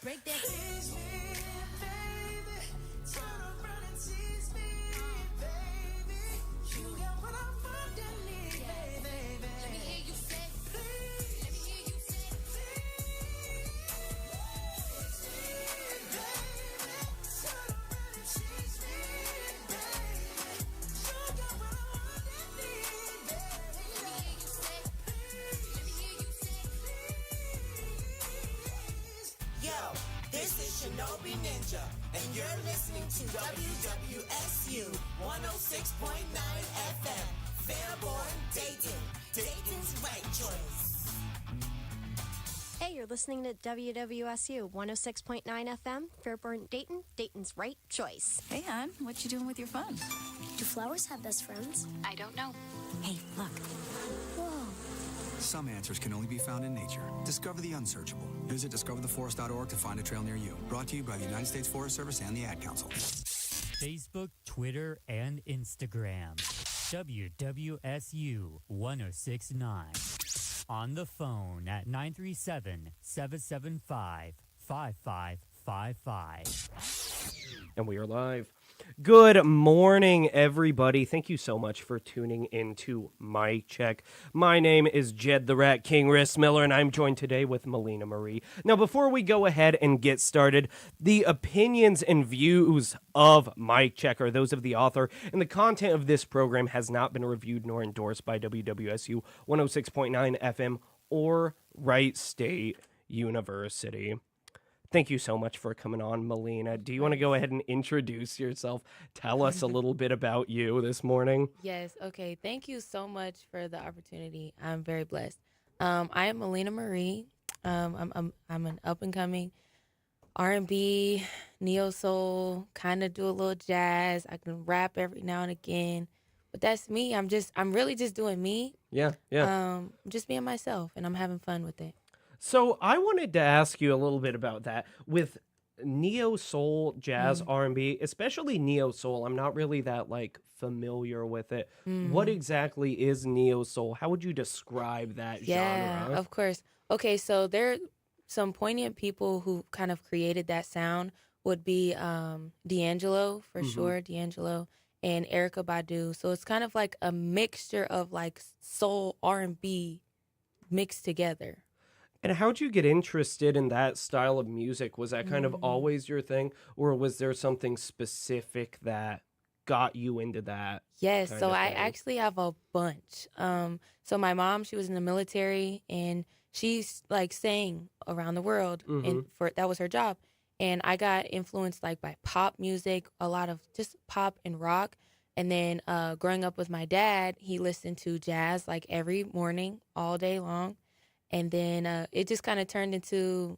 Break that. Tease me, baby. Turn around and tease me, baby. You got what I want and need, baby. Let me hear you say, please. Let me hear you say, please. Tease me, baby. Turn around and tease me, baby. You got what I want and need, baby. Let me hear you say, please. Let me hear you say, please. Yo. This is Shinobi Ninja, and you're listening to WWSU 106.9 FM, Fairborn, Dayton, Dayton's right choice. Hey, you're listening to WWSU 106.9 FM, Fairborn, Dayton, Dayton's right choice. Hey, hon, what you doing with your fun? Do flowers have best friends? I don't know. Hey, look. Whoa. Some answers can only be found in nature. Discover the unsearchable. Visit discovertheforest.org to find a trail near you. Brought to you by the United States Forest Service and the Ad Council. Facebook, Twitter, and Instagram. WWSU 1069. On the phone at 937-775-5555. And we are live. Good morning, everybody. Thank you so much for tuning into Mic Check. My name is Jedd the Rat King Rismiller, and I'm joined today with MelinaMarie. Now, before we go ahead and get started, the opinions and views of Mic Check are those of the author, and the content of this program has not been reviewed nor endorsed by WWSU 106.9 FM or Wright State University. Thank you so much for coming on, Melina. Do you want to go ahead and introduce yourself? Tell us a little bit about you this morning. Yes. Okay. Thank you so much for the opportunity. I'm very blessed. I am MelinaMarie. I'm an up and coming R&B, neo soul, kind of do a little jazz. I can rap every now and again, but that's me. I'm really just doing me. Yeah. Just being myself, and I'm having fun with it. So I wanted to ask you a little bit about that with neo soul, jazz, R&B, especially neo soul. I'm not really that familiar with it. What exactly is neo soul? How would you describe that genre? Yeah, of course. Okay, so there are some poignant people who kind of created that sound. Would be D'Angelo for sure, D'Angelo, and Erykah Badu. So it's kind of like a mixture of soul R&B mixed together. And how'd you get interested in that style of music? Was that kind of always your thing, or was there something specific that got you into that? Yes, so I actually have a bunch. So my mom, she was in the military, and she sang around the world, and that was her job. And I got influenced by pop music, a lot of just pop and rock. And then growing up with my dad, he listened to jazz every morning, all day long. And then it just kind of turned into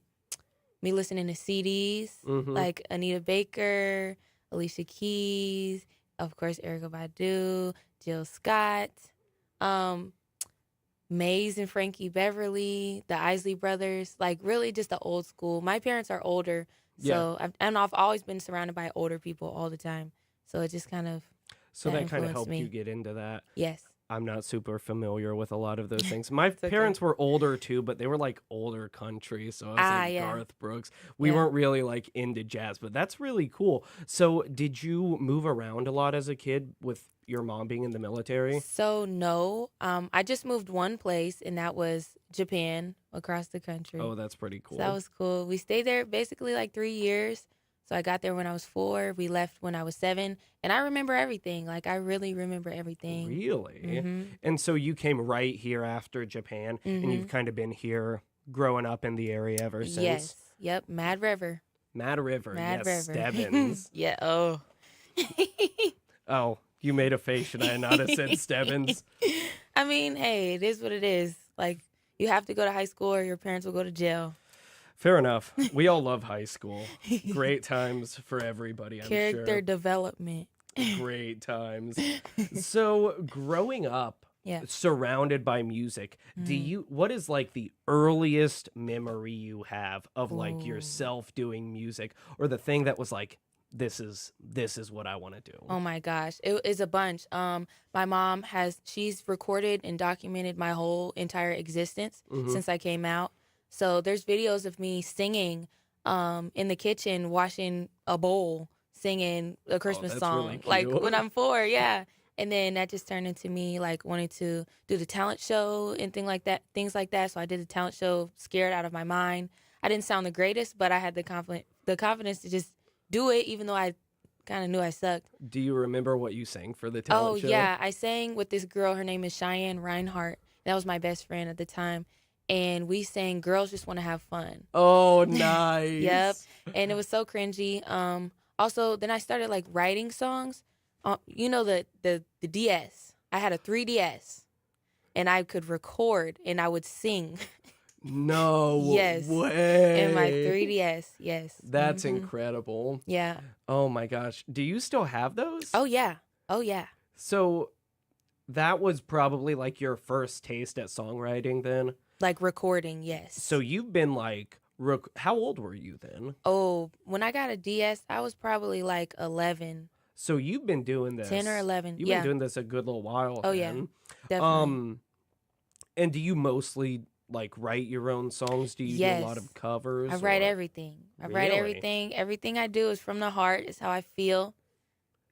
me listening to CDs like Anita Baker, Alicia Keys, of course, Erykah Badu, Jill Scott, Maze and Frankie Beverly, the Isley Brothers, really just the old school. My parents are older, so I've always been surrounded by older people all the time. So it just kind of that kind of helped you get into that. Yes. I'm not super familiar with a lot of those things. My parents were older too, but they were older country. So I was Garth Brooks. We weren't really into jazz, but that's really cool. So did you move around a lot as a kid with your mom being in the military? So no, I just moved one place, and that was Japan, across the country. Oh, that's pretty cool. So that was cool. We stayed there basically 3 years. So I got there when I was 4. We left when I was 7. And I remember everything. Like, I really remember everything. Really? Mm-hmm. And so you came right here after Japan, and you've kind of been here growing up in the area ever since? Yes. Yep. Mad River. Mad River. Mad Yes, River. Stebbins. Yeah. Oh. Oh, you made a face. Should I not have said Stebbins? I mean, hey, it is what it is. Like, you have to go to high school or your parents will go to jail. Fair enough. We all love high school. Great times for everybody, I'm Character development. sure. Great times. So, growing up, Yeah. surrounded by music, what is like the earliest memory you have of like yourself doing music, or the thing that was like, this is what I want to do? Oh my gosh, it is a bunch. My mom she's recorded and documented my whole entire existence since I came out. So there's videos of me singing in the kitchen, washing a bowl, singing a Christmas that's song, really like cute. when I'm 4, yeah. And then that just turned into me like wanting to do the talent show and things like that. So I did the talent show, scared out of my mind. I didn't sound the greatest, but I had the confidence to just do it, even though I kind of knew I sucked. Do you remember what you sang for the talent show? Oh, yeah. I sang with this girl. Her name is Cheyenne Reinhardt. That was my best friend at the time. And we sang Girls Just Want to Have Fun. Oh, nice. Yep. And it was so cringy. Also, then I started like writing songs. You know the DS. I had a 3DS. And I could record and I would sing. No Yes. way. In my 3DS. Yes. That's incredible. Yeah. Oh my gosh. Do you still have those? Oh, yeah. Oh, yeah. So that was probably like your first taste at songwriting then? Like recording, yes. So you've been like, how old were you then? Oh, when I got a DS, I was probably like 11. So you've been doing this. 10 or 11, You've yeah. been doing this a good little while. Oh, yeah. then. Definitely. And do you mostly like write your own songs? Do you do a lot of covers? I write or- everything. I write Really? everything. Everything I do is from the heart. It's how I feel.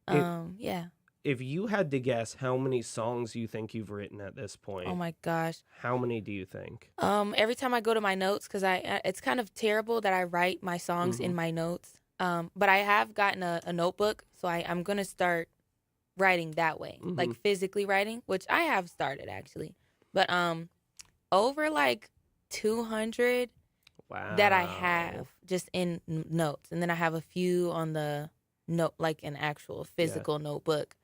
Yeah. If you had to guess how many songs you think you've written at this point, Oh my gosh. how many do you think? Every time I go to my notes, because it's kind of terrible that I write my songs in my notes. But I have gotten a notebook, so I'm gonna start writing that way, like physically writing, which I have started actually. But over like 200 Wow. that I have just in notes, and then I have a few on the note, like an actual physical notebook.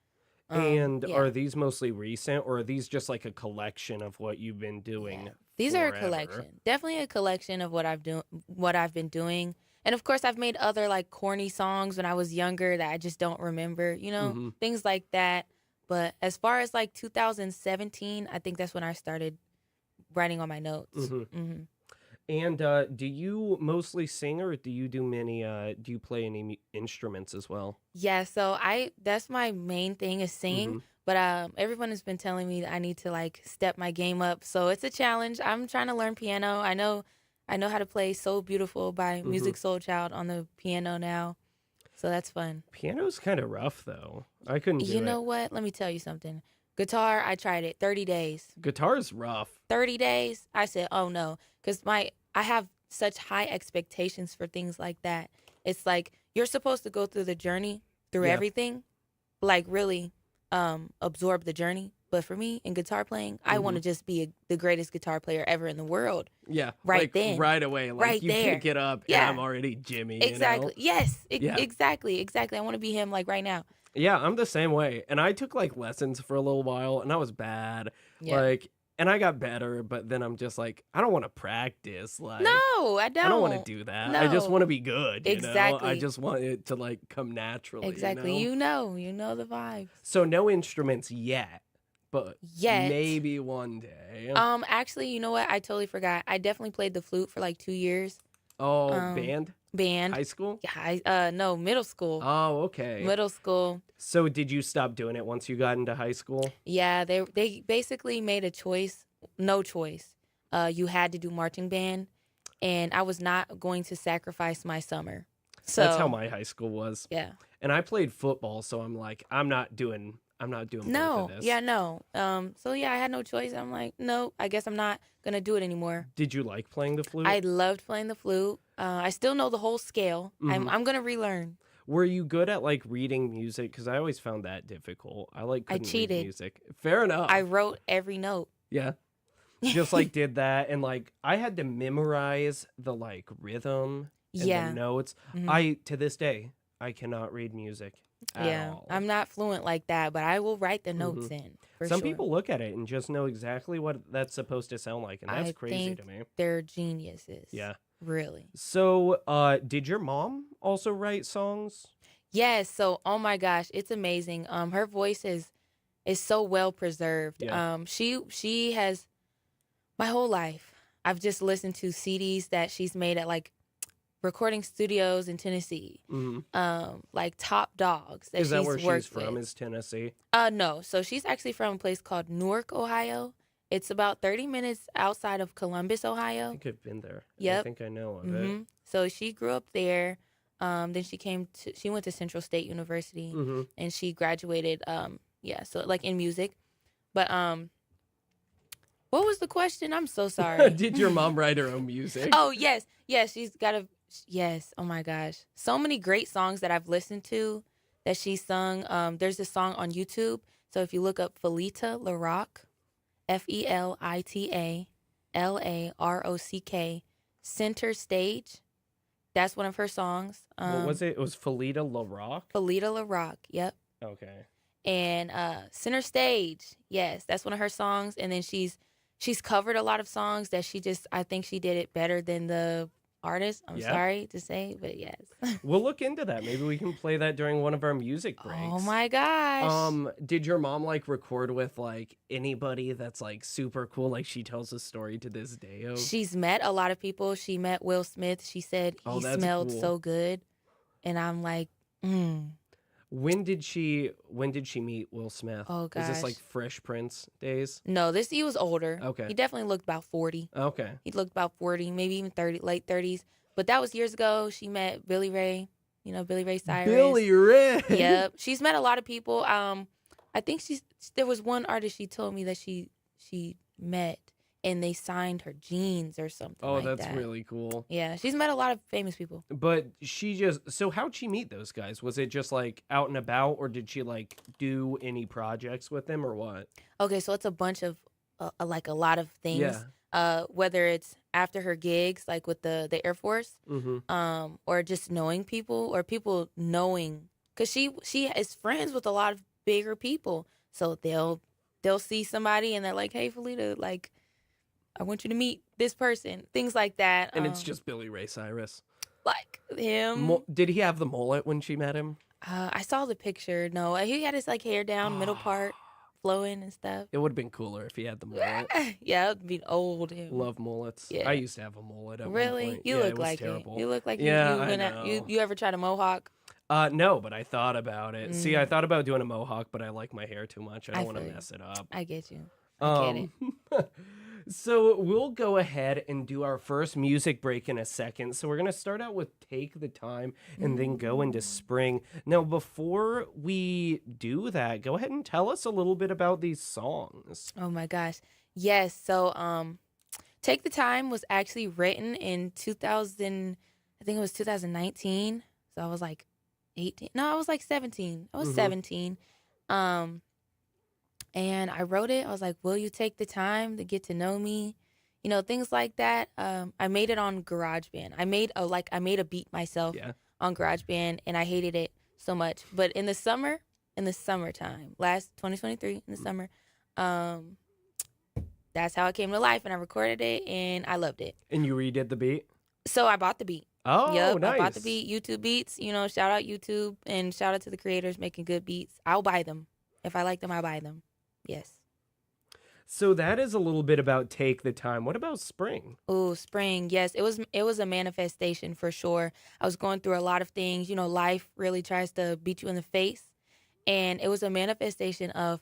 And yeah. are these mostly recent, or are these just like a collection of what you've been doing? Yeah. These are a forever? collection, definitely a collection of what I've been doing. And of course, I've made other like corny songs when I was younger that I just don't remember, things like that. But as far as like 2017, I think that's when I started writing on my notes. And do you mostly sing, or do you do do you play any instruments as well? Yeah, so that's my main thing is singing. But everyone has been telling me that I need to like step my game up. So it's a challenge. I'm trying to learn piano. I know how to play So Beautiful by Music Soul Child on the piano now. So that's fun. Piano's kind of rough though. I couldn't do it. You know what? Let me tell you something. Guitar, I tried it 30 days. Guitar's rough. 30 days, I said, oh no, because I have such high expectations for things like that. It's like you're supposed to go through the journey, through everything, like really absorb the journey. But for me, in guitar playing, I want to just be the greatest guitar player ever in the world. Yeah. Right like, then. Right away. Like Right you there. pick it up Yeah. and I'm already Jimmy. Exactly. Yes. Yeah. Exactly. I want to be him like right now. Yeah, I'm the same way. And I took like lessons for a little while and I was bad. Yeah. Like, and I got better, but then I'm just like, I don't want to practice. Like, No, I don't. I don't want to do that. I just No. want to be good. You know? I Exactly. just want it to like come naturally. Exactly. You know? You know the vibes. So no instruments yet, but Yet. maybe one day. Actually, you know what? I totally forgot. I definitely played the flute for like 2 years. Oh, band? Band. High school? Yeah, no, middle school. Oh, okay. Middle school. So did you stop doing it once you got into high school? Yeah, they basically made a choice, no choice. You had to do marching band, and I was not going to sacrifice my summer. So That's how my high school was. Yeah. And I played football, so I'm like, I'm not I'm not doing both No, of this. yeah, no. So yeah, I had no choice. I'm like, no, I guess I'm not gonna do it anymore. Did you like playing the flute? I loved playing the flute. I still know the whole scale. Mhm. I'm gonna relearn. Were you good at like reading music? Because I always found that difficult. I like couldn't read cheated. music. Fair enough. I wrote every note. Yeah. Just like did that, and like I had to memorize the like rhythm and Yeah. the notes. Mhm. I to this day I cannot read music at Yeah, all. I'm not fluent like that, but I will write the notes in. For Some sure. people look at it and just know exactly what that's supposed to sound like, and that's I crazy think to me. they're geniuses. Yeah. Really. So, did your mom also write songs? Yes. So, oh my gosh, it's amazing. Her voice is so well preserved. Yeah. She has my whole life. I've just listened to CDs that she's made at like recording studios in Tennessee. Like Top Dogs. Is that she's where she's worked from? with. Is Tennessee? No. So she's actually from a place called Newark, Ohio. It's about 30 minutes outside of Columbus, I Ohio. think I've been there. I Yep. think I know of it. So she grew up there. Then she went to Central State University Mhm. and she graduated. So like in music. But what was the question? I'm so sorry. Did your mom write her own music? Oh yes, she's got a yes. Oh my gosh, so many great songs that I've listened to that she sung. There's a song on YouTube. So if you look up Felita LaRock, FELITA LAROCK, Center Stage. That's one of her songs. What was it? It was Felita LaRock? Felita LaRock. Yep. Okay. And Center Stage. Yes, that's one of her songs. And then she's covered a lot of songs that I think she did it better than the artist. I'm Yeah. sorry to say, but yes. We'll look into that. Maybe we can play that during one of our music breaks. Oh my gosh. Did your mom like record with like anybody that's like super cool? Like she tells a story to this day of. She's met a lot of people. She met Will Smith. She said Oh, he that's smelled cool. so good. And I'm like, When did she meet Will Smith? Oh, Is this gosh. like Fresh Prince days? No, he was older. Okay. He definitely looked about 40. Okay. He looked about 40, maybe even 30, late 30s. But that was years ago. She met Billy Ray, Billy Ray Cyrus. Billy Ray. Yep. She's met a lot of people. I think there was one artist she told me that she met and they signed her jeans or something. Oh, like that's that. really cool. Yeah, she's met a lot of famous people. But so how'd she meet those guys? Was it just like out and about, or did she like do any projects with them, or what? Okay, so it's a bunch of like a lot of things. Yeah. Whether it's after her gigs, like with the Air Force, Mm-hmm. or just knowing people, or people knowing, because she is friends with a lot of bigger people, so they'll see somebody and they're like, "Hey, Felita, like, I want you to meet this person," things like that. And it's just Billy Ray Cyrus. like him. Did he have the mullet when she met him? I saw the picture. No, he had his like hair down, middle part flowing and stuff. It would have been cooler if he had the mullet. Yeah, it'd be old him. Love mullets. Yeah. I used to have a mullet at one Really? point. You Yeah, look it was like terrible. it. You look like Yeah, you I went out. know. You ever tried a mohawk? No, but I thought about it. See, I thought about doing a mohawk, but I like my hair too much. I don't want to feel you. mess it up. I get you. I get it. So we'll go ahead and do our first music break in a second. So we're going to start out with Take the Time and then go into Spring. Now, before we do that, go ahead and tell us a little bit about these songs. Oh my gosh. Yes. So Take the Time was actually written in 2000, I think it was 2019. So I was like 18. No, I was like 17. I was 17. And I wrote it. I was like, will you take the time to get to know me? Things like that. I made it on GarageBand. I made a beat myself on GarageBand, and I hated it so much. But in the summertime, last 2023, in the summer, that's how it came to life, and I recorded it, and I loved it. And you redid the beat? So I bought the beat. Oh, Yep, nice. I bought the beat. YouTube Beats. Shout out YouTube, and shout out to the creators making good beats. I'll buy them. If I like them, I'll buy them. Yes. So that is a little bit about Take the Time. What about Spring? Oh, Spring. Yes, it was a manifestation for sure. I was going through a lot of things. Life really tries to beat you in the face, and it was a manifestation of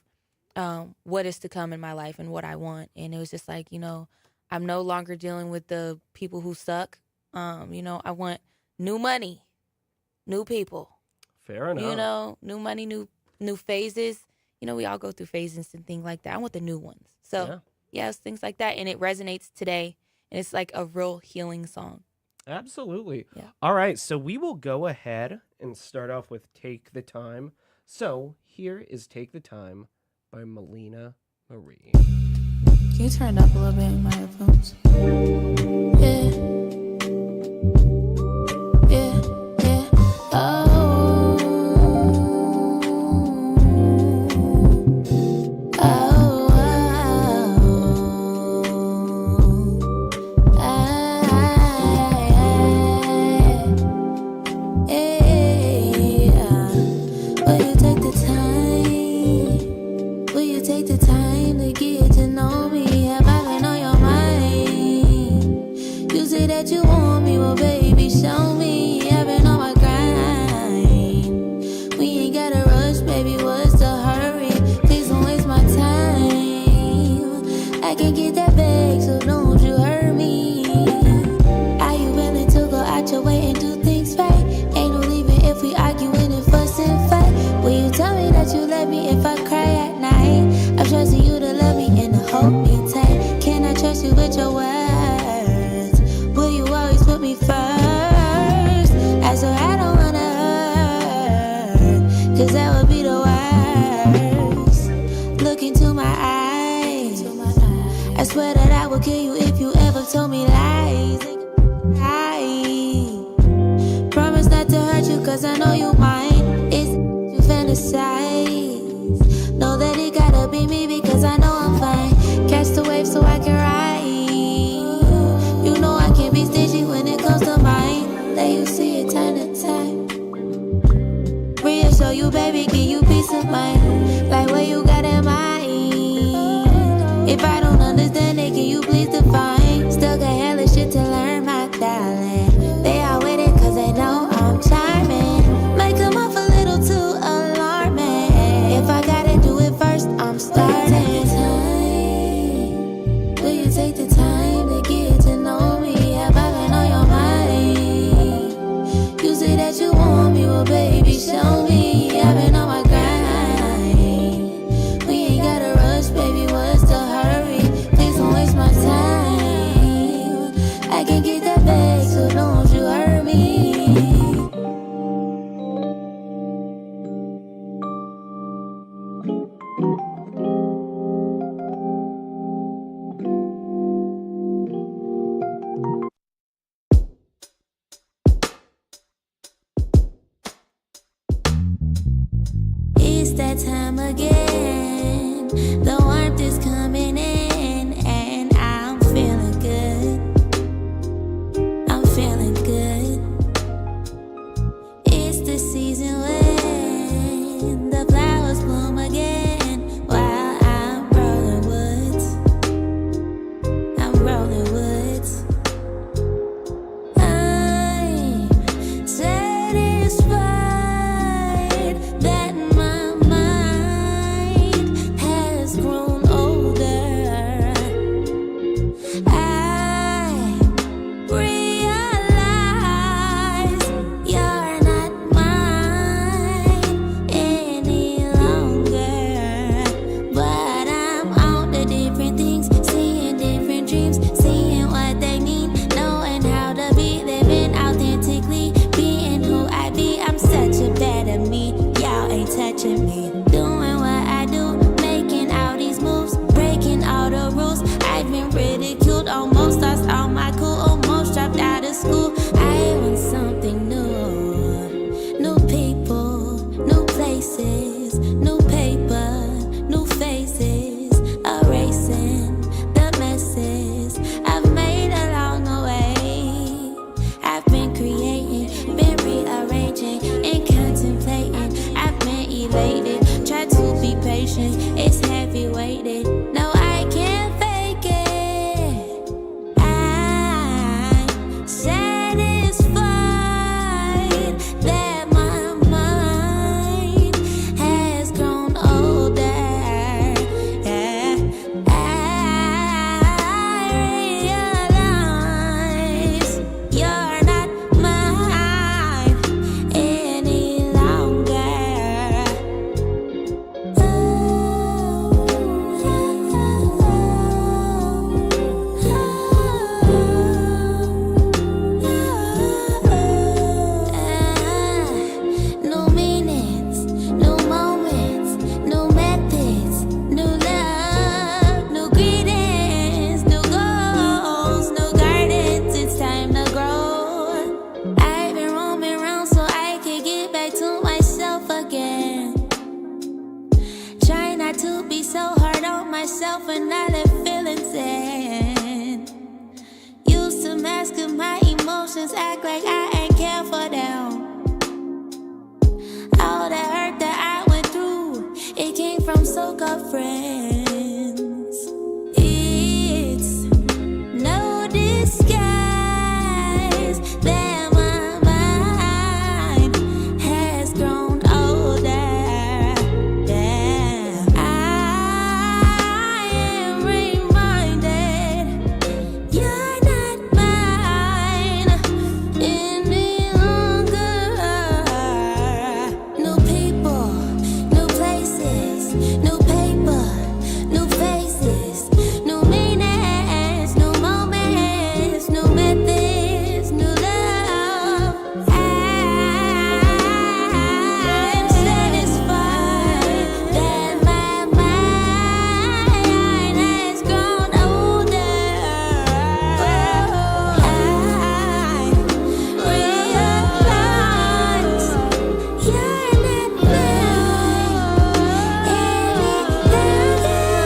what is to come in my life and what I want. And it was just like, I'm no longer dealing with the people who suck. I want new money, new people. Fair enough. New money, new phases. we all go through phases and things like that. I want the new ones. So yeah, it's things like that. And it resonates today. And it's like a real healing song. Absolutely. Yeah. All right, so we will go ahead and start off with Take the Time. So here is Take the Time by MelinaMarie. Can you turn it up a little bit in my headphones? Yeah. Yeah, yeah. Oh. Oh, oh. Will you take the time? Will you take the time to get to know me? Have I been on your mind? You say that you want me, well, baby, show me. I've been on my grind. We ain't gotta rush, baby, what's the hurry? Please don't waste my time. I can get that bag, so don't you hurt me. Are you willing to go out your way and do things right? Ain't no leaving if we arguing and fuss and fight. Will you tell me that you love me if I cry at night? I'm trusting you to love me and to hold me tight. Can I trust you with your words? Will you always put me first? I swear I don't wanna hurt, 'cause that would be the worst. Look into my eyes, I swear that I would kill you if you ever told me lies. I promise not to hurt you, 'cause I know you mine. It's you fantasize. Know that it gotta be me because I know I'm fine. Catch the wave so I can ride. You know I can't be stingy when it comes to mine. Let you see it time to time. Reassure you, baby, give you peace of mind. Like what you got in mind. If I don't understand it, can you please define? Still got hella shit to learn, my darling. They all with it 'cause they know I'm charming. Make them off a little too alarming. If I gotta do it first, I'm starting. Will you take the time to get to know me? Have I been on your mind? You say that you want me, well, baby, show me. I've been on my grind. We ain't gotta rush, baby, what's the hurry? Please don't waste my time. I can get that back, so don't you hurt me. It's that time again. The warmth is coming in, and I'm feeling good. I'm feeling good. It's the season when the flowers bloom again. While I'm rolling woods. I'm rolling woods. I'm satisfied that my mind has grown older. I realize you're not mine any longer. But I'm on to different things, seeing different dreams, seeing what they mean, knowing how to be, living authentically, being who I be. I'm such a better me, y'all ain't touching me. Doing what I do, making all these moves, breaking all the rules. I've been ridiculed almost friends. It's no disguise that my mind has grown older. Yeah. I am reminded you're not mine any longer. New people, new places, new paper, new faces, new meanings, new moments, new methods, new love. I'm satisfied that my mind has grown older. I realize you're not mine any longer.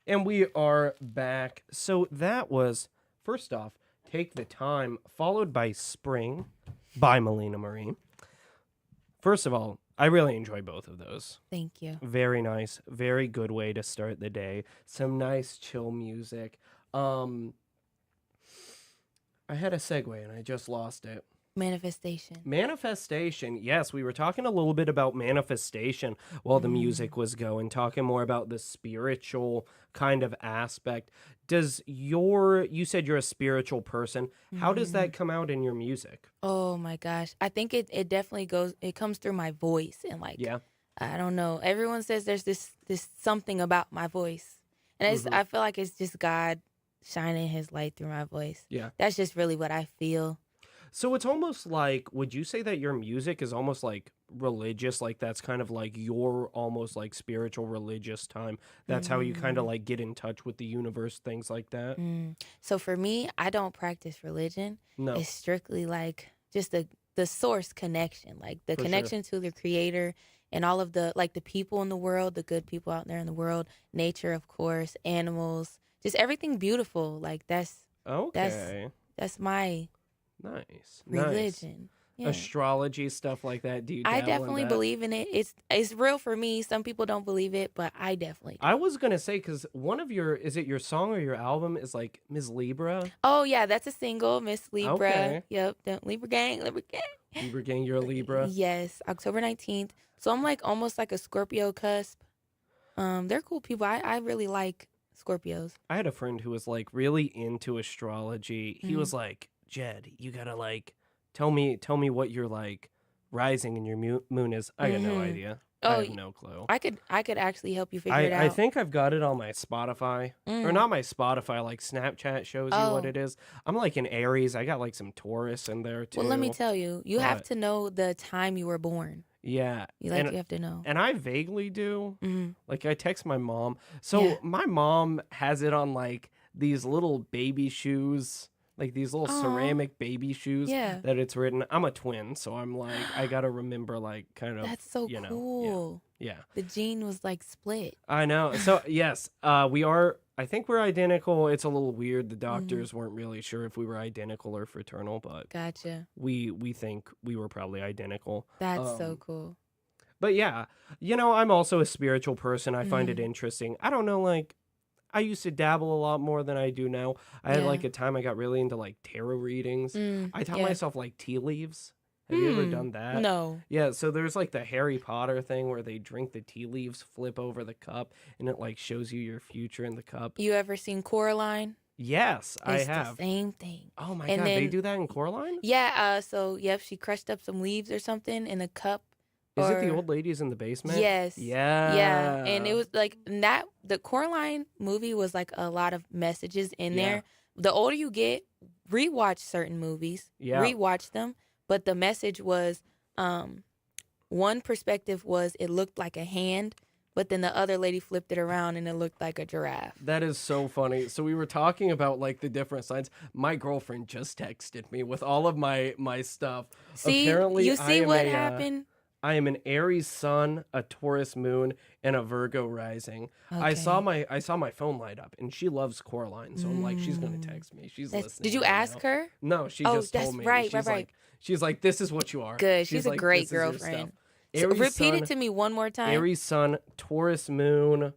And we are back. So that was, first off, Take the Time, followed by Spring by MelinaMarie. First of all, I really enjoy both of those. Thank you. Very nice. Very good way to start the day. Some nice chill music. I had a segue and I just lost it. Manifestation. Manifestation. Yes, we were talking a little bit about manifestation while the music was going, talking more about the spiritual kind of aspect. You said you're a spiritual person. How does that come out in your music? Oh my gosh. I think it definitely comes through my voice and like, Yeah. I don't know. Everyone says there's this something about my voice. And I feel like it's just God shining his light through my voice. Yeah. That's just really what I feel. So it's almost like, would you say that your music is almost like religious? Like that's kind of like your almost like spiritual religious time. That's how you kind of like get in touch with the universe, things like that. So for me, I don't practice religion. No. It's strictly like just the source connection, like the For sure. connection to the creator and all of the like the people in the world, the good people out there in the world, nature, of course, animals, just everything beautiful. Like that's my Nice. religion. Yeah. Astrology, stuff like that. Do you I dabble in definitely that? believe in it. It's real for me. Some people don't believe it, but I definitely do. I was gonna say, because one of is it your song or your album is like Ms. Libra? Oh yeah, that's a single, Miss Libra. Okay. Yep, the Libra gang, Libra gang. Libra gang, you're a Libra. Yes, October 19th. So I'm like almost like a Scorpio cusp. They're cool people. I really like Scorpios. I had a friend who was like really into astrology. He was like, Jedd, you gotta like tell me what your like rising and your moon is. I got no idea. I have no clue. I could actually help you figure it out. I think I've got it on my Spotify. Or not my Spotify, like Snapchat shows you what it is. I'm like an Aries. I got like some Taurus in there too. Well, let me tell you, you have to know the time you were born. Yeah. You have to know. And I vaguely do. Like I text my mom. So my mom has it on like these little baby shoes. Like these little ceramic baby shoes that it's written. I'm a twin, so I'm like, I gotta remember like kind of. That's so cool. Yeah. The gene was like split. I know. So yes, we are. I think we're identical. It's a little weird. The doctors weren't really sure if we were identical or fraternal, but Gotcha. we think we were probably identical. That's so cool. But yeah, I'm also a spiritual person. I find it interesting. I don't know, like. I used to dabble a lot more than I do now. I had like a time I got really into like tarot readings. I taught myself like tea leaves. Have you ever done that? No. Yeah, so there's like the Harry Potter thing where they drink the tea leaves, flip over the cup, and it like shows you your future in the cup. You ever seen Coraline? Yes, I It's have. the same thing. Oh my And God, they then- do that in Coraline? Yeah. So yep, she crushed up some leaves or something in a cup. Is it the or- old ladies in the basement? Yes. Yeah. Yeah. And it was like that. The Coraline movie was like a lot of messages in there. The older you get, rewatch certain movies. Yeah. Rewatch them. But the message was, one perspective was it looked like a hand, but then the other lady flipped it around and it looked like a giraffe. That is so funny. So we were talking about like the different signs. My girlfriend just texted me with all of my stuff. See, Apparently, you I see am what a, happened? I am an Aries sun, a Taurus moon, and a Virgo rising. I Okay. saw my phone light up, and she loves Coraline, so I'm like, she's gonna text me. She's listening. Did you right ask now. her? No, she Oh, just that's told me. right, she's right, right. like, she's like, this is what you are. Good. She's a like, great "This is your girlfriend. stuff." So Aries repeat sun, it to me one more time. Aries sun, Taurus moon,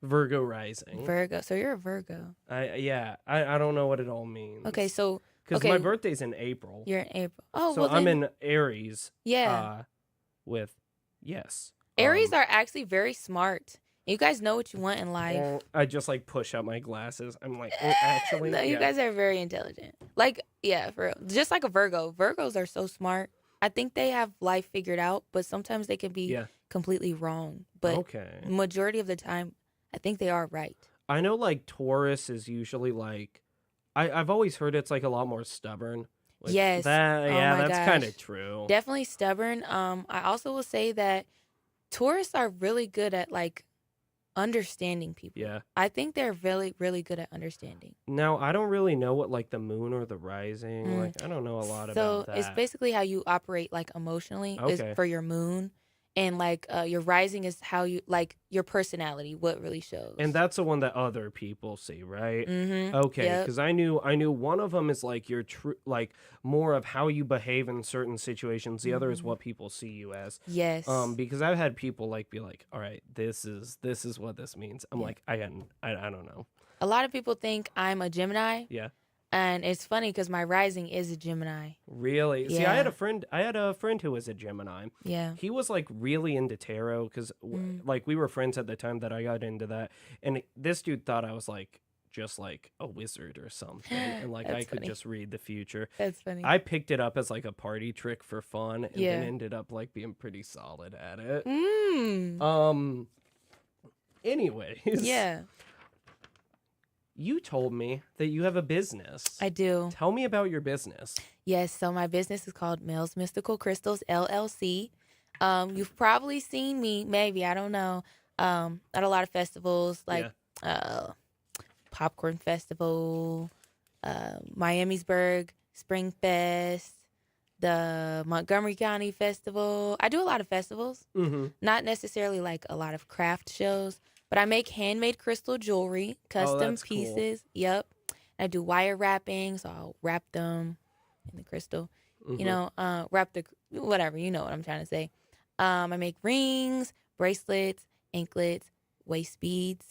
Virgo rising. Virgo. So you're a Virgo. I don't know what it all means. Okay, so because okay, my birthday's in April. you're in April. Oh, So well I'm then, in Aries. yeah. With yes. Aries are actually very smart. You guys know what you want in life. I just like push up my glasses. I'm like, actually, No, you yeah. guys are very intelligent. Like, yeah, for real. Just like a Virgo. Virgos are so smart. I think they have life figured out, but sometimes they can be Yeah. completely wrong. But Okay. majority of the time, I think they are right. I know like Taurus is usually like, I've always heard it's like a lot more stubborn. Like, Yes. That, Oh yeah, my that's kind gosh. of true. Definitely stubborn. I also will say that Taurus are really good at like understanding people. Yeah. I think they're really, really good at understanding. Now I don't really know what like the moon or the rising. Like I don't know a lot So about that. it's basically how you operate like emotionally is Okay. for your moon, and like your rising is how you like your personality, what really shows. And that's the one that other people see, right? Mm-hmm. Okay, Yep. because I knew one of them is like your true, like more of how you behave in certain situations. The other is what people see you as. Yes. Because I've had people like be like, "All right, this is what this means." I'm Yeah. like, I don't know. A lot of people think I'm a Gemini, Yeah, and it's funny because my rising is a Gemini. really. See, I Yeah. had a friend who was a Gemini. Yeah. He was like really into tarot because like we were friends at the time that I got into that, and this dude thought I was like just like a wizard or something, and like I That's could funny. just read the future. That's funny. I picked it up as like a party trick for fun, and Yeah. then ended up like being pretty solid at it. Mm. Anyways, Yeah, you told me that you have a business. I do. Tell me about your business. Yes, so my business is called Mel's Mystical Crystals LLC. You've probably seen me, maybe, I don't know, at a lot of festivals like Popcorn Festival, Miamisburg Spring Fest, the Montgomery County Festival. I do a lot of festivals, not necessarily like a lot of craft shows, but I make handmade crystal jewelry, custom that's cool. pieces. Yep. I do wire wrapping, so I'll wrap them in the crystal. You know, wrap the whatever. You know what I'm trying to say. I make rings, bracelets, anklets, waist beads.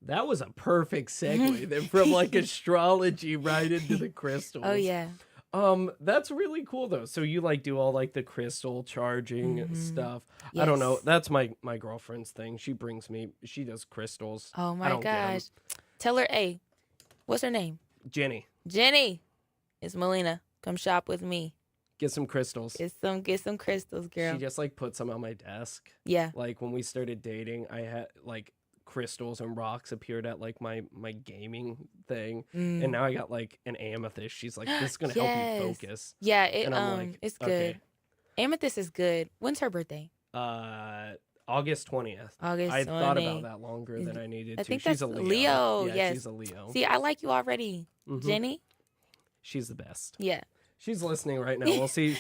That was a perfect segue then from like astrology right into the crystals. Oh yeah. That's really cool though. So you like do all like the crystal charging stuff. I don't know. Yes. That's my girlfriend's thing. She does crystals. Oh I my don't get 'em. gosh. Tell her, hey, what's her name? Jenny, Jenny. It's Melina. Come shop with me. get some crystals. Get some crystals, girl. She just like put some on my desk. Yeah. Like when we started dating, I had like crystals and rocks appeared at like my gaming thing, and now I got like an amethyst. She's like, this is gonna help you Yes. focus. Yeah, And I'm like, it's good. okay. Amethyst is good. When's her birthday? August 20th. August I thought 20. about that longer than I needed I to. think She's that's a Leo. Leo, Yeah, yes. she's a Leo. See, I like you already. Jenny? She's the best. Yeah. She's listening right now. We'll see.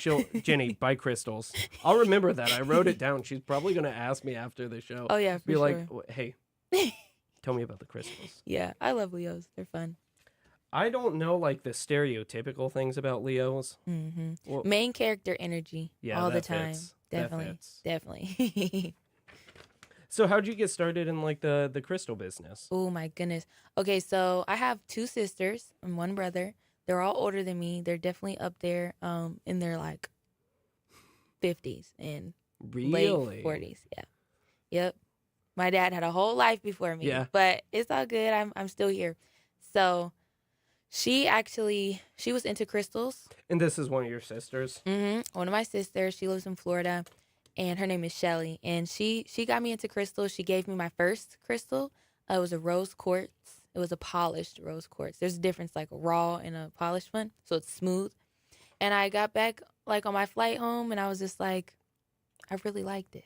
Jenny, buy crystals. I'll remember that. I wrote it down. She's probably going to ask me after the show. Oh, yeah, for Be like, sure. hey, tell me about the crystals. Yeah, I love Leos. They're fun. I don't know like the stereotypical things about Leos. Well, Main character energy Yeah, all the that time. fits. That Definitely. fits. Definitely. so how'd you get started in like the crystal business? Oh my goodness. Okay, so I have two sisters and one brother. They're all older than me. They're definitely up there in their like 50s and Really? late 40s. Yeah. Yep. My dad had a whole life before me. Yeah. But it's all good. I'm still here. So she was into crystals. And this is one of your sisters? One of my sisters. She lives in Florida, and her name is Shelly. And she got me into crystals. She gave me my first crystal. It was a rose quartz. It was a polished rose quartz. There's a difference, like a raw and a polished one, so it's smooth. And I got back like on my flight home, and I was just like, I really like this.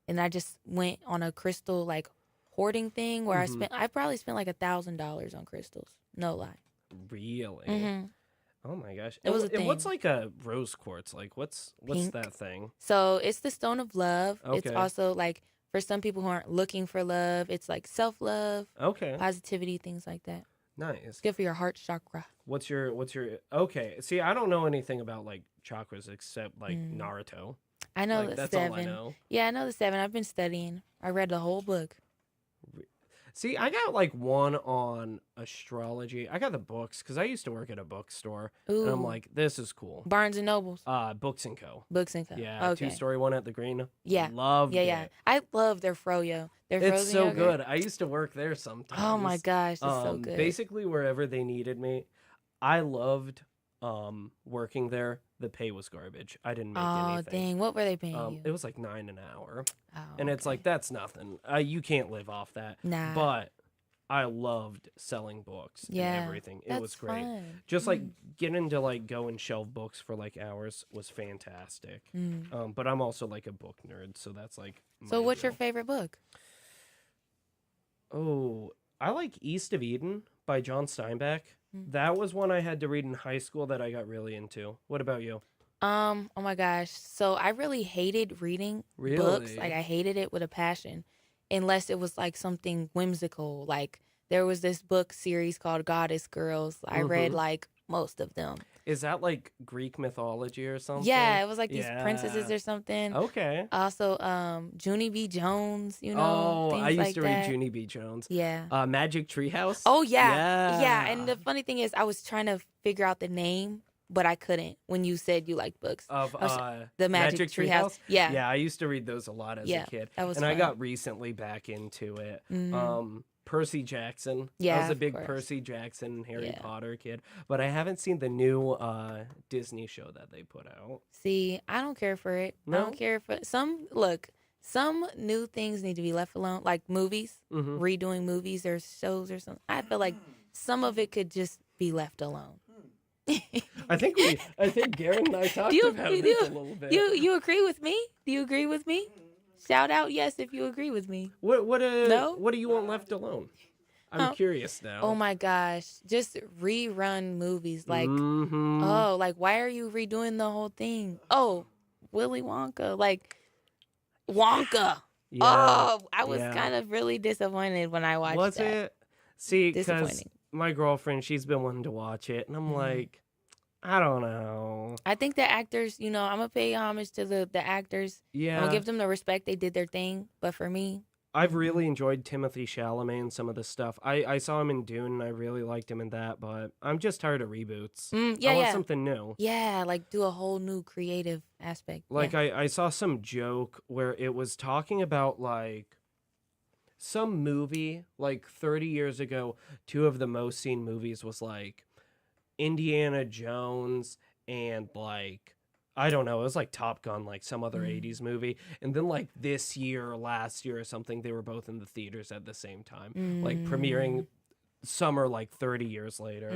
and I just went on a crystal like hoarding thing where Mm-hmm. I probably spent like $1,000 on crystals. No lie. Really? Mm-hmm. Oh my gosh. It was a And what's thing. like a rose quartz? Like what's Pink. that thing? So it's the stone of love. It's Okay. also like for some people who aren't looking for love, it's like self-love, Okay. positivity, things like that. Nice. It's good for your heart chakra. What's your okay. See, I don't know anything about like chakras except like Naruto. I know Like, the that's 7. all I know. Yeah, I know the 7. I've been studying. I read the whole book. See, I got like one on astrology. I got the books because I used to work at a bookstore, and I'm Ooh. like, this is cool. Barnes and Nobles. Books and Co. Books and Co. Yeah, Okay. 2-story one at the Green. Yeah. Loved Yeah. it. I love their froyo. Their It's frozen so yogurt. good. I used to work there sometimes. Oh my gosh, it's so good. Basically, wherever they needed me, I loved working there. The pay was garbage. I didn't make Oh anything. dang, what were they paying you? It was like $9 an hour, Oh, and it's okay. like that's nothing. You can't live off that. Nah. But I loved selling books Yeah, and everything. It was that's great. fun. Just like getting to like go and shelve books for like hours was fantastic. But I'm also like a book nerd, so that's like. So my what's your deal. favorite book? Oh, I like East of Eden by John Steinbeck. Hmm. That was one I had to read in high school that I got really into. What about you? Oh my gosh. So I really hated reading books. Really? Like I hated it with a passion. Unless it was like something whimsical. Like there was this book series called Goddess Girls. I read like most of them. Is that like Greek mythology or something? Yeah, it was like these princesses Yeah. or something. Okay. Also, Junie B. Jones, you know. Oh, things I used like to that. read Junie B. Jones. Yeah. Magic Treehouse. Oh yeah. Yeah. And Yeah. the funny thing is I was trying to figure out the name, but I couldn't when you said you like books. Of I was- the Magic Treehouse. Yeah. Yeah, I used to read those a lot as Yeah, a kid. that was and I fun. got recently back into it. Percy Jackson. I Yeah, was a of big course. Percy Jackson, Harry Yeah. Potter kid. But I haven't seen the new Disney show that they put out. See, I don't care for it. I No? don't care for some new things need to be left alone, like movies, Mm-hmm. redoing movies or shows or something. I feel like some of it could just be left alone. I think Garen and I talked Do you about do this a you, little bit. you agree with me? Do you agree with me? Shout out yes if you agree with me. What No? do you want left alone? I'm curious now. Oh my gosh, just rerun movies like Mhm. oh, like why are you redoing the whole thing? Oh, Willy Wonka, like Wonka. Yeah. Oh, I was Yeah. kind of really disappointed when I watched Was that. it? See, because Disappointing. my girlfriend, she's been wanting to watch it, and I'm like, I don't know. I think the actors, you know, I'm gonna pay homage to the actors. I'm Yeah, gonna give them the respect they did their thing. But for me, I've really enjoyed Timothy Chalamet and some of the stuff. I saw him in Dune, and I really liked him in that, but I'm just tired of reboots. yeah, I want yeah, something new. yeah, like do a whole new creative aspect. Like, yeah. I saw some joke where it was talking about, like, some movie, like, 30 years ago, two of the most seen movies was, like, Indiana Jones and, like, I don't know, it was like Top Gun, like some other 80s movie. And then, like, this year or last year or something, they were both in the theaters at the same time. Like, premiering summer, like, 30 years later.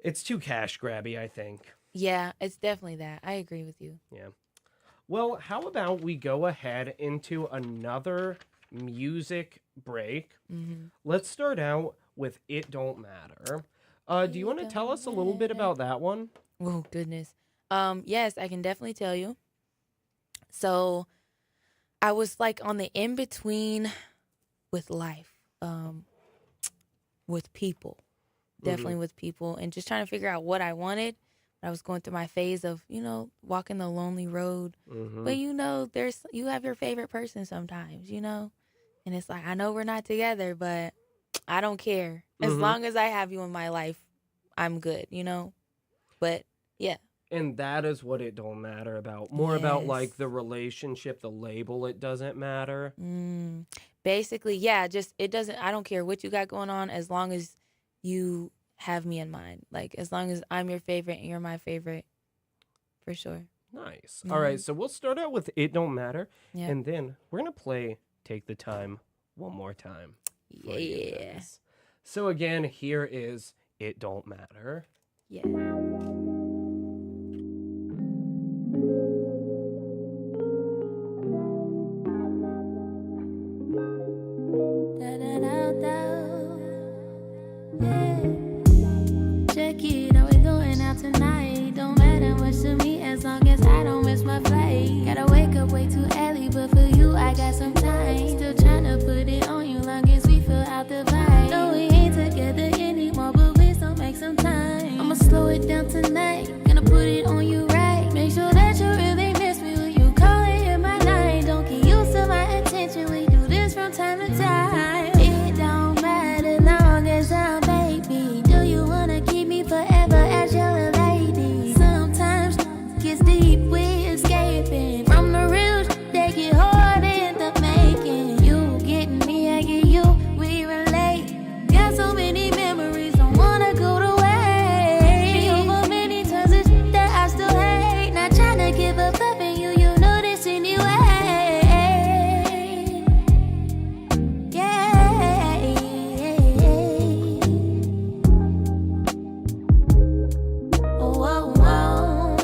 It's too cash grabby, I think. Yeah, it's definitely that. I agree with you. Yeah. Well, how about we go ahead into another music break? Let's start out with It Don't Matter. Do you want to tell us a little bit about that one? Oh goodness. Yes, I can definitely tell you. So I was like on the in between with life, with people, definitely with people, and just trying to figure out what I wanted. I was going through my phase of, you know, walking the lonely road. But you know, you have your favorite person sometimes, you know? And it's like, I know we're not together, but I don't care. As long as I have you in my life, I'm good, you know? But yeah. And that is what It Don't Matter about. More about, Yes. like, the relationship, the label, it doesn't matter. Basically, yeah, just I don't care what you got going on as long as you have me in mind. Like, as long as I'm your favorite and you're my favorite, for sure. Nice. All right, so we'll start out with It Don't Matter. Yeah. And then we're going to play Take the Time one more time. For you Yeah. guys. So again, here is It Don't Matter. Yeah. whoa, whoa.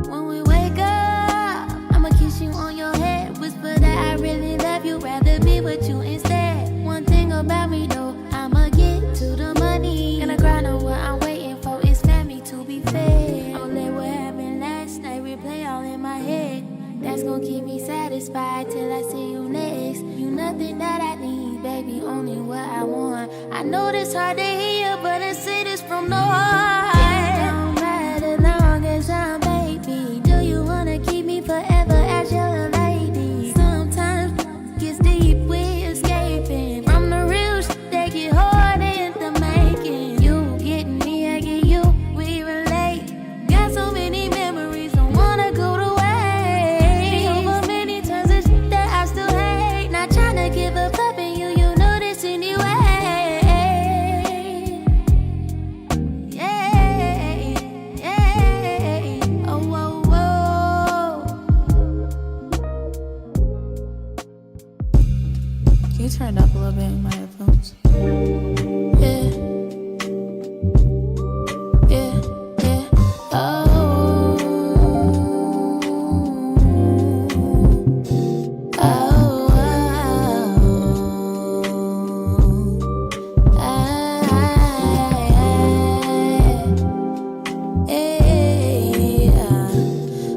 When we wake up, I'ma kiss you on your head. Whisper that I really love you, rather be with you instead. One thing about me though, I'ma get to the money. And I cry know what I'm waiting for is family to be fed. I'll let what happened last night replay all in my head. That's gonna keep me satisfied till I see you next. You nothing that I need, baby, only what I want. I know this hard to hear, but I say this from the heart. It don't matter long as I'm baby. Do you wanna keep me forever as your lady? Sometimes gets deep, we escaping from the real shit that get hard in the making. You get me, I get you, we relate. Got so many memories, don't wanna go to waste. Over many times it's shit that I still hate. Not tryna give up loving you, you know this anyway. Yeah, yeah. Oh, whoa, whoa. Can you turn it up a little bit in my headphones? Yeah. Yeah, yeah. Oh. Oh,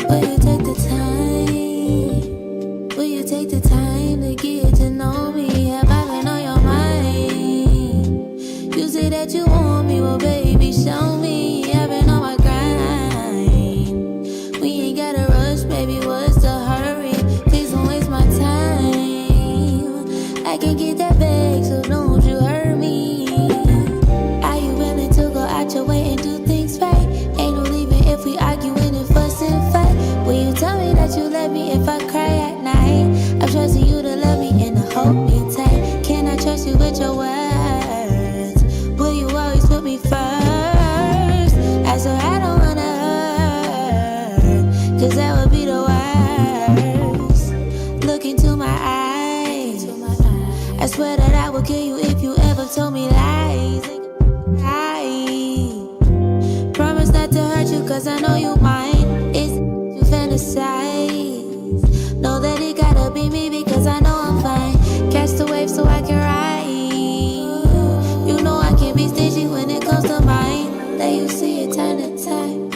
will you take the time? Will you take the time to get to know me? Have I been on your mind? You say that you want me, well, baby, show me. I've been on my grind. We ain't gotta rush, baby, what's the hurry? Please don't waste my time. I can get that back, so don't you hurt me. Are you willing to go out your way and do things right? Ain't no leaving if we arguing and fuss and fight. Will you tell me that you love me if I cry at night? I'm trusting you to love me and to hold me tight. Can I trust you with your words? Will you always put me first? I swear I don't wanna hurt, 'cause that would be the worst. Look into my eyes, I swear that I would kill you if you ever told me lies. I promise not to hurt you, 'cause I know you mine. It's you fantasize. Know that it gotta be me because I know I'm fine. Catch the wave so I can ride. You know I can be stingy when it comes to mine. Let you see it time to time.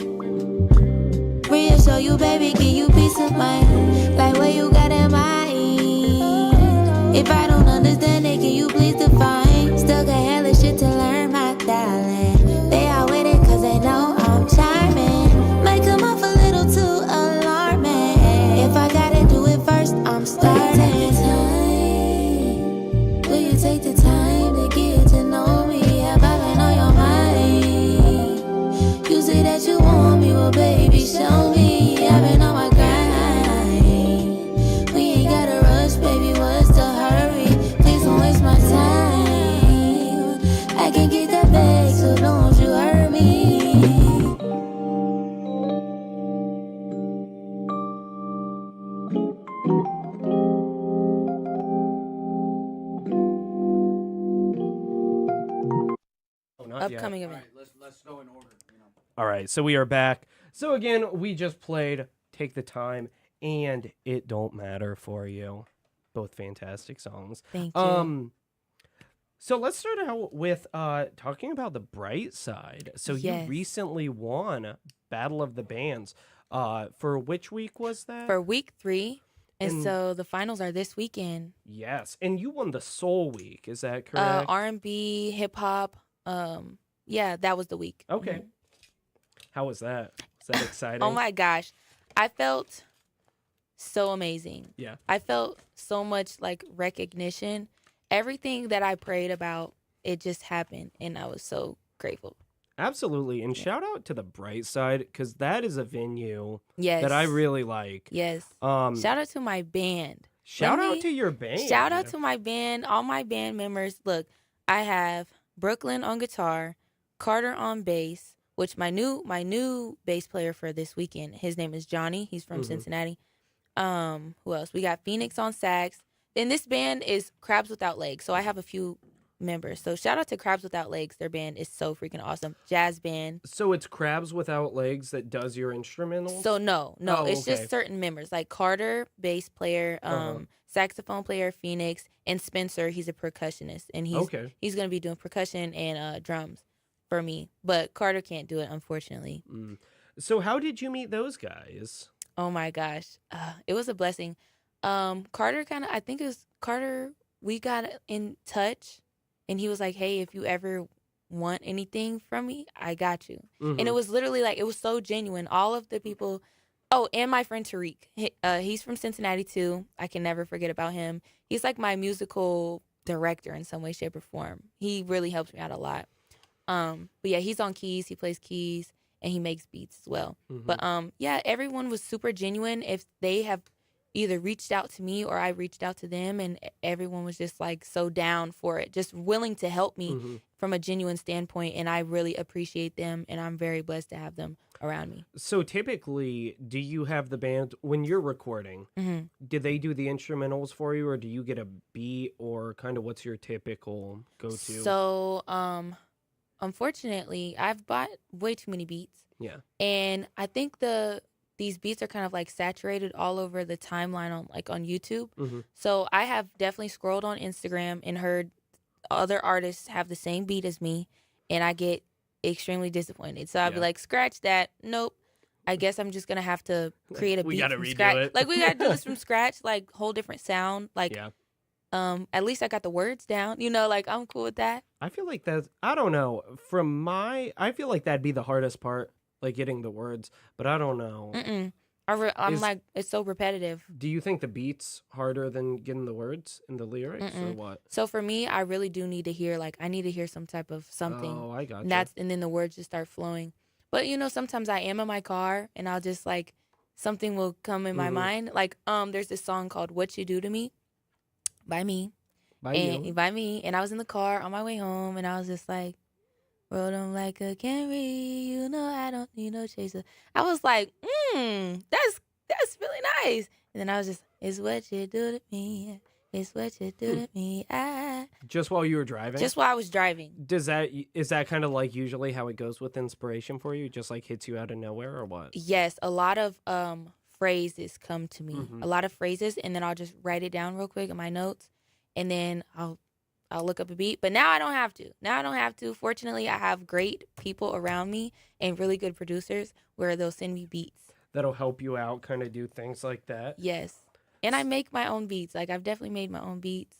Reassure you, baby, give you peace of mind. Like what you got in mind. If I don't understand it, can you please define? Still got hella shit to learn, my darling. They all with it 'cause they know I'm charming. Might come off a little too alarming. If I gotta do it first, I'm starting. Will you take the time to get to know me? Have I been on your mind? You say that you want me, well, baby, show me. I've been on my grind. We ain't gotta rush, baby, what's the hurry? Please don't waste my time. I can get that back, so don't you hurt me. Oh, not yet. Upcoming event. Let's go in order. All right, so we are back. So again, we just played Take the Time and It Don't Matter for You. Both fantastic songs. Thank you. So let's start out with talking about the bright side. So Yes. you recently won Battle of the Bands. For which week was that? For week 3. And And- so the finals are this weekend. Yes, and you won the Soul Week. Is that correct? R&B, hip hop. Yeah, that was the week. Okay. Mhm. How was that? Was that exciting? Oh my gosh. I felt so amazing. Yeah. I felt so much like recognition. Everything that I prayed about, it just happened. And I was so grateful. Absolutely. And shout out to the Bright Side, because that is a venue Yes. that I really like. Yes. Shout Shout out to my band. out to your band. Shout out to my band, all my band members. Look, I have Brooklyn on guitar, Carter on bass, which my new bass player for this weekend, his name is Johnny. He's from Cincinnati. Who else? We got Phoenix on sax. And this band is Crabs Without Legs. So I have a few members. So shout out to Crabs Without Legs. Their band is so freaking awesome. Jazz band. So it's Crabs Without Legs that does your instrumentals? So no, Oh, it's okay. just certain members like Carter, bass player, saxophone player, Phoenix, and Spencer. He's a percussionist, and he's gonna be doing percussion and drums for me. But Carter can't do it, unfortunately. So how did you meet those guys? Oh my gosh, it was a blessing. Carter I think it was Carter. We got in touch, and he was like, "Hey, if you ever want anything from me, I got you." And it was literally like, it was so genuine. All of the people, and my friend Tariq, he's from Cincinnati too. I can never forget about him. He's like my musical director in some way, shape, or form. He really helps me out a lot. But yeah, he's on keys. He plays keys and he makes beats as well. But yeah, everyone was super genuine. If they have either reached out to me or I reached out to them, and everyone was just like so down for it, just willing to help me from a genuine standpoint. And I really appreciate them, and I'm very blessed to have them around me. So typically, do you have the band, when you're recording, do they do the instrumentals for you, or do you get a beat, or kind of what's your typical go-to? So, unfortunately, I've bought way too many beats. Yeah. And I think these beats are kind of like saturated all over the timeline on YouTube. So I have definitely scrolled on Instagram and heard other artists have the same beat as me, and I get extremely disappointed. So I'd be like, scratch that. Nope. I guess I'm just gonna have to create a beat from scratch. It. Like, we gotta do this from scratch, like whole different sound. Like, at least I got the words down. Like, I'm cool with that. I feel like that's, I don't know. I feel like that'd be the hardest part, like getting the words, but I don't know. I'm like, it's so repetitive. Do you think the beat's harder than getting the words in the lyrics, or what? So for me, I really do need to hear, like, I need to hear some type of something. Oh, I got you. And then the words just start flowing. But, sometimes I am in my car and I'll just, like, something will come in my mind. Like, there's this song called What You Do to Me by me. By me. And I was in the car on my way home, and I was just like, rode them like a Camry, I don't need no chaser. I was like, that's really nice. And then I was just, it's what you do to me. It's what you do to me. Just while you were driving? Just while I was driving. Is that kind of like usually how it goes with inspiration for you? Just like hits you out of nowhere, or what? Yes, a lot of phrases come to me. A lot of phrases, and then I'll just write it down real quick in my notes, and then I'll look up a beat. But now I don't have to. Fortunately, I have great people around me and really good producers where they'll send me beats. That'll help you out, kind of do things like that? Yes. And I make my own beats. Like, I've definitely made my own beats.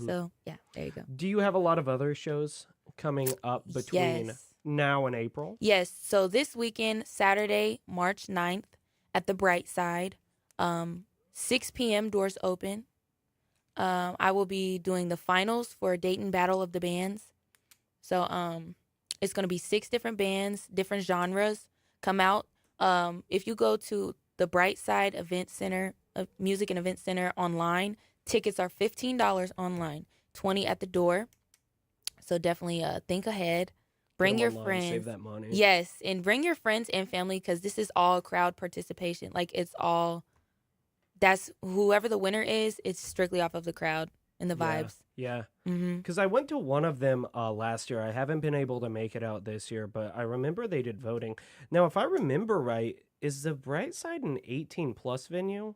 So, yeah, there you go. Do you have a lot of other shows coming up between now and April? Yes. So this weekend, Saturday, March 9th, at the Bright Side, 6 p.m. doors open. I will be doing the finals for Dayton Battle of the Bands. So it's going to be 6 different bands, different genres come out. If you go to the Bright Side Event Center, Music and Event Center online, tickets are $15 online, $20 at the door. So definitely think ahead. Bring your friends. Save that money. Yes, and bring your friends and family, because this is all crowd participation. Like, it's all... That's whoever the winner is, it's strictly off of the crowd and the vibes. Yeah. Because I went to one of them last year. I haven't been able to make it out this year, but I remember they did voting. Now, if I remember right, is the Bright Side an 18+ venue?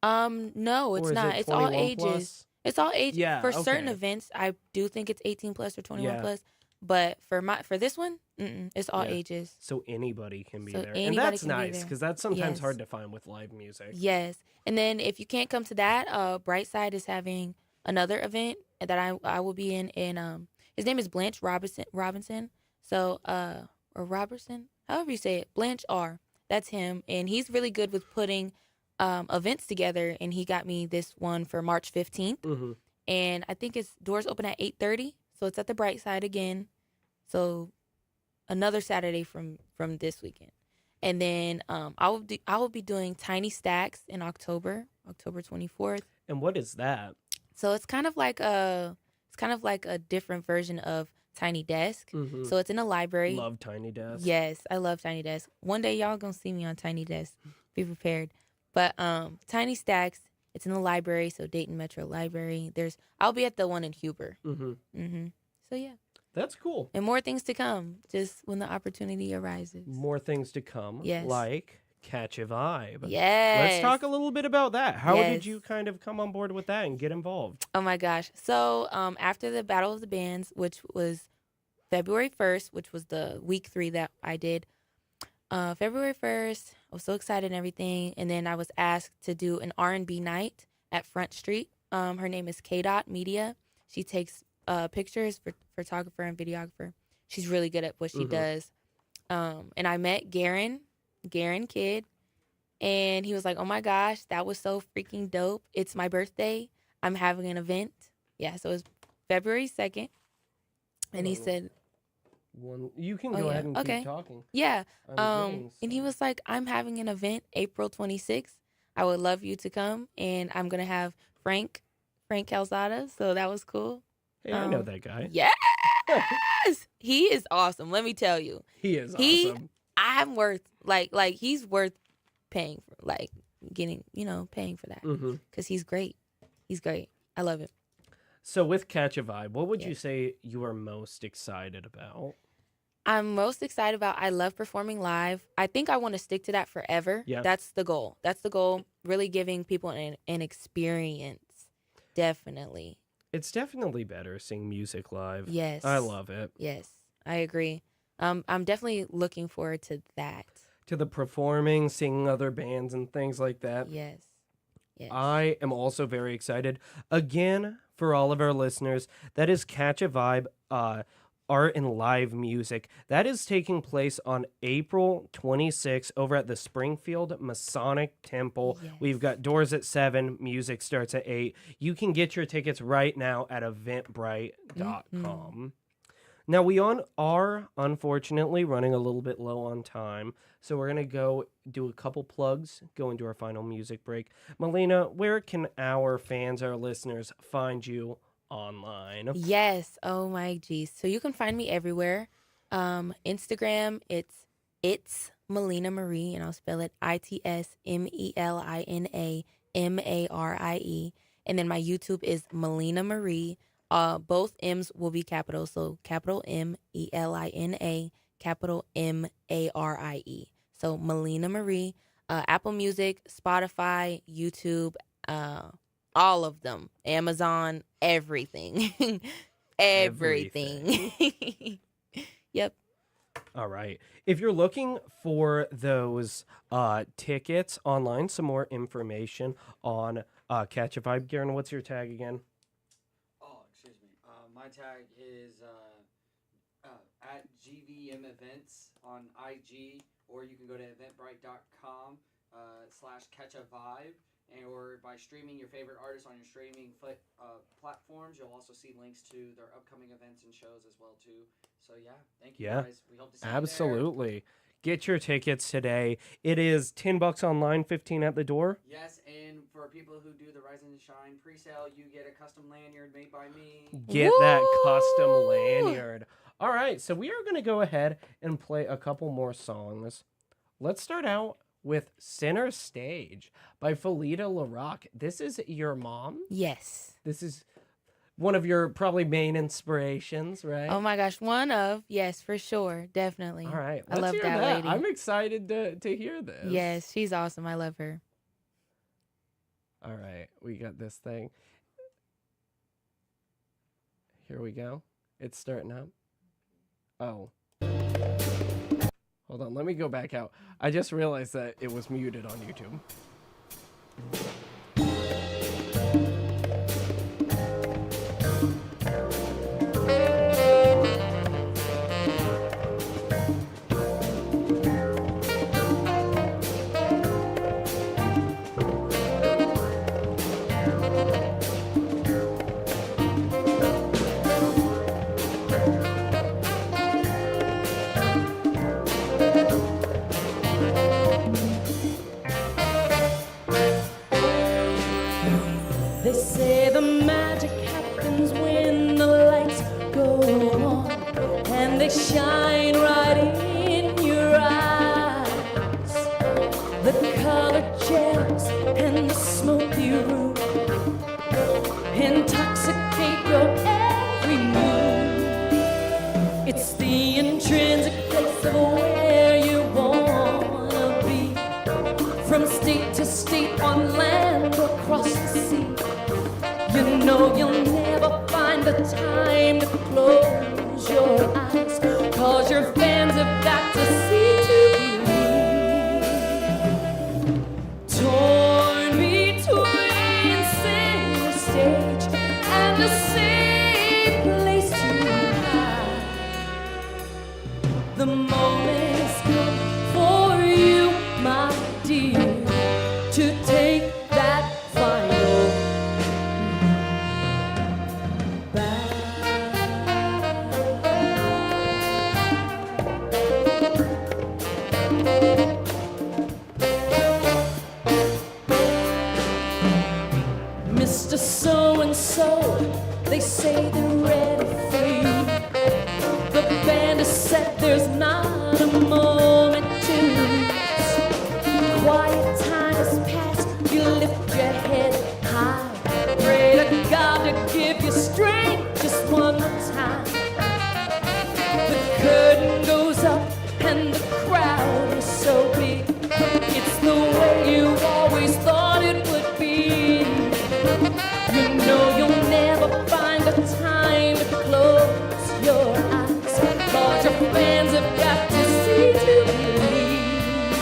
No, it's not. It's all ages. Plus? It's all ages. Yeah, for certain events, I do think it's 18+ or 21+. But for this one, it's all ages. So anybody can be So there. And anybody that's can be nice, there. because that's sometimes Yes. hard to find with live music. Yes. And then if you can't come to that, Brightside is having another event that I will be in. And his name is Blanche Robinson. So, or Robertson, however you say it, Blanche R. That's him. And he's really good with putting events together. And he got me this one for March 15th. And I think it's doors open at 8:30. So it's at the Brightside again. So another Saturday from this weekend. And then I will be doing Tiny Stacks in October 24th. And what is that? So it's kind of like a different version of Tiny Desk. So it's in a library. Love Tiny Desk. Yes, I love Tiny Desk. One day y'all gonna see me on Tiny Desk. Be prepared. But Tiny Stacks, it's in the library, so Dayton Metro Library. I'll be at the one in Huber. So yeah, That's cool. and more things to come. Just when the opportunity arises. More things to come. Yes. Like Catch a Vibe. Yes. Let's talk a little bit about that. How did Yes. you kind of come on board with that and get involved? Oh my gosh. So after the Battle of the Bands, which was February 1st, which was the week 3 that I did. February 1st, I was so excited and everything. And then I was asked to do an R&B night at Front Street. Her name is K. Media. She takes pictures for photographer and videographer. She's really good at what she does. And I met Garen Kidd. And he was like, oh my gosh, that was so freaking dope. It's my birthday. I'm having an event. Yeah, so it was February 2nd. And he said, You can go ahead and keep talking. yeah. I'm And he was like, I'm having an event April 26th. I would love you to come. And I'm going to have Frank Calzada. So that was cool. Hey, I know that guy. Yes. He is awesome. Let me tell you. He is awesome. I'm worth, like he's worth paying for, like getting, paying for that. Because he's great. He's great. I love it. So with Catch a Vibe, what would you say you are most excited about? I'm most excited about, I love performing live. I think I want to stick to that forever. Yeah. That's the goal. Really giving people an experience. Definitely. It's definitely better seeing music live. Yes. I love it. Yes, I agree. I'm definitely looking forward to that. To the performing, singing other bands and things like that. Yes. Yes. I am also very excited. Again, for all of our listeners, that is Catch a Vibe, art and live music. That is taking place on April 26th over at the Springfield Masonic Temple. Yes. We've got doors at 7. Music starts at 8. You can get your tickets right now at eventbrite.com. Now, we are unfortunately running a little bit low on time, so we're going to go do a couple plugs, go into our final music break. Melina, where can our fans, our listeners, find you online? Yes. Oh my geez. So you can find me everywhere. Instagram, it's MelinaMarie, and I'll spell it ITSMELINAMARIE. And then my YouTube is MelinaMarie. Both M's will be capital, so capital MELINA, capital MARIE. So MelinaMarie, Apple Music, Spotify, YouTube, all of them, Amazon, everything, everything. Yep. All right. If you're looking for those tickets online, some more information on Catch a Vibe, Garen, what's your tag again? My tag is at GVM Events on IG, or you can go to eventbrite.com /catchavibe, or by streaming your favorite artists on your streaming platforms. You'll also see links to their upcoming events and shows as well too. So yeah, thank you guys. We hope to see you there. Absolutely. Get your tickets today. It is $10 online, 15 at the door. Yes, and for people who do the Rise and Shine pre-sale, you get a custom lanyard made by me. Get that custom lanyard. All right, so we are going to go ahead and play a couple more songs. Let's start out with Center Stage by Felita LaRock. This is your mom? Yes. This is one of your probably main inspirations, right? Oh my gosh, yes, for sure, definitely. All right, I love hear that lady. I'm excited to hear this. Yes, she's awesome. I love her. All right, we got this thing. Here we go. It's starting up. Oh. Hold on, let me go back out. I just realized that it was muted on YouTube. from state to state, on land or across the sea. You know you'll never find the time to close your eyes, 'cause your fans have got to see to believe. Torn between center stage and a safe place to hide. The moment has come for you, my dear, to take that final Mr. So-and-so, they say they're ready for you. The band is set, there's not a moment to lose. Quiet time has passed, you lift your head high. Pray to God to give you strength just one more time. The curtain goes up and the crowd is so big. It's the way you always thought it would be. You know you'll never find the time to close your eyes, 'cause your fans have got to see to believe.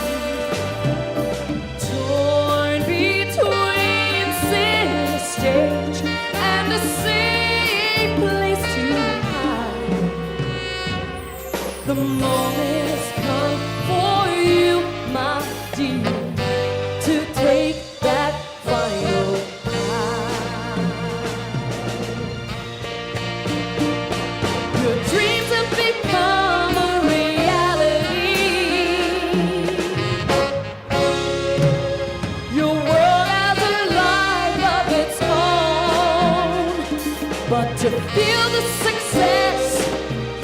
Torn between center stage and a safe place to hide. The moment has come for you, my dear, to take that final Your dreams have become a reality. Your world has a life of its own. But to feel the success,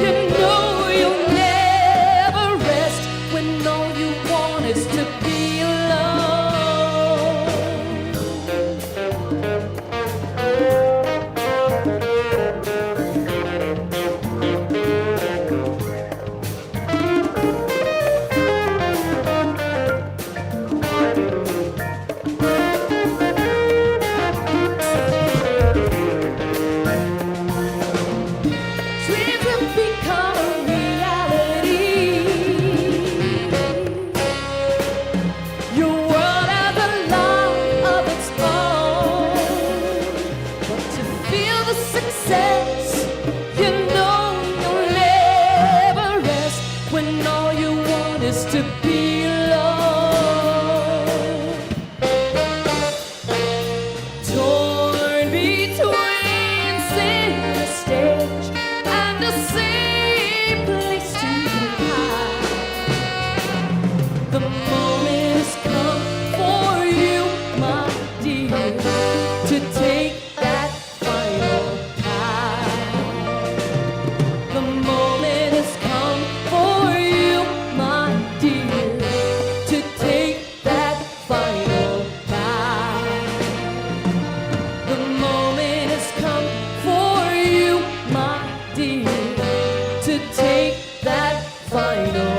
you know you'll never rest when all you want is to be alone. Dreams have become a reality. Your world has a life of its own. But to feel the success, you know you'll never rest when all you want is to be alone. Torn between center stage and a safe place to hide. The moment has come for you, my dear, to take that final ride. The moment has come for you, my dear, to take that final ride. The moment has come for you, my dear, to take that final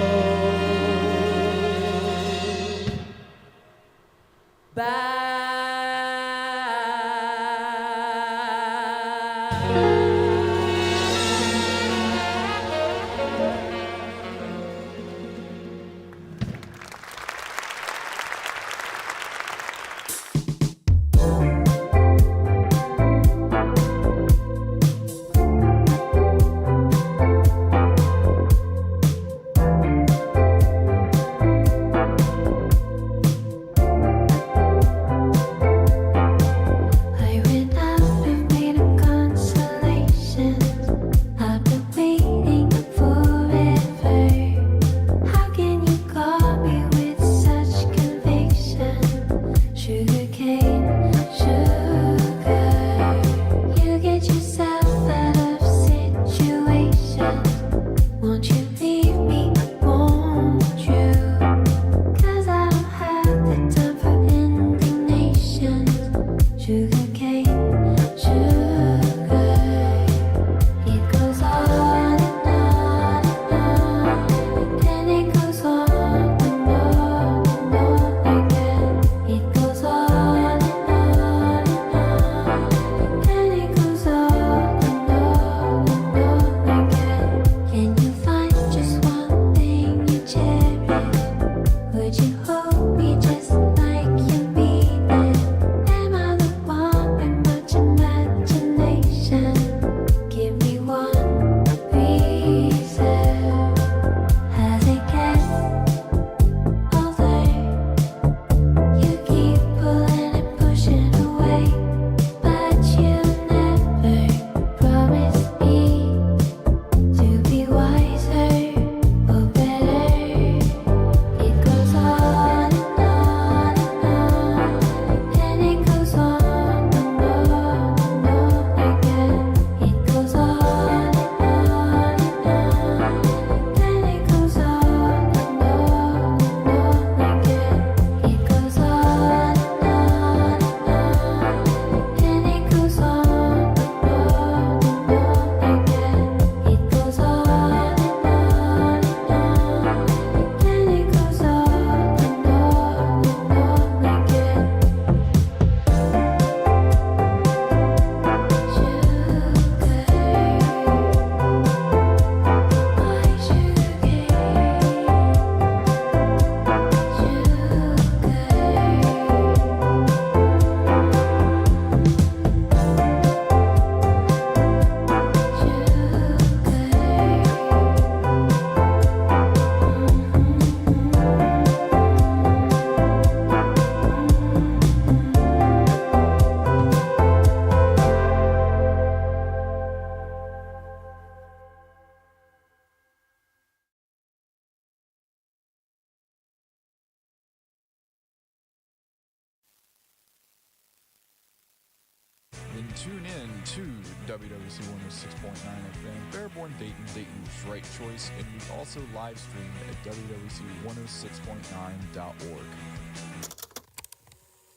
tune in to WWC 106.9 FM, Fairborn, Dayton, Dayton's right choice, and we also live stream at WWC106.9.org.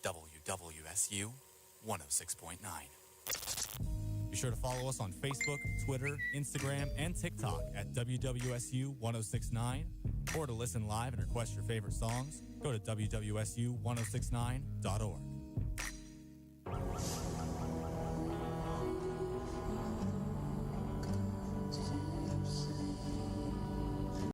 WWSU 106.9. Be sure to follow us on Facebook, Twitter, Instagram, and TikTok at WWSU 1069. Or to listen live and request your favorite songs, go to WWSU1069.org.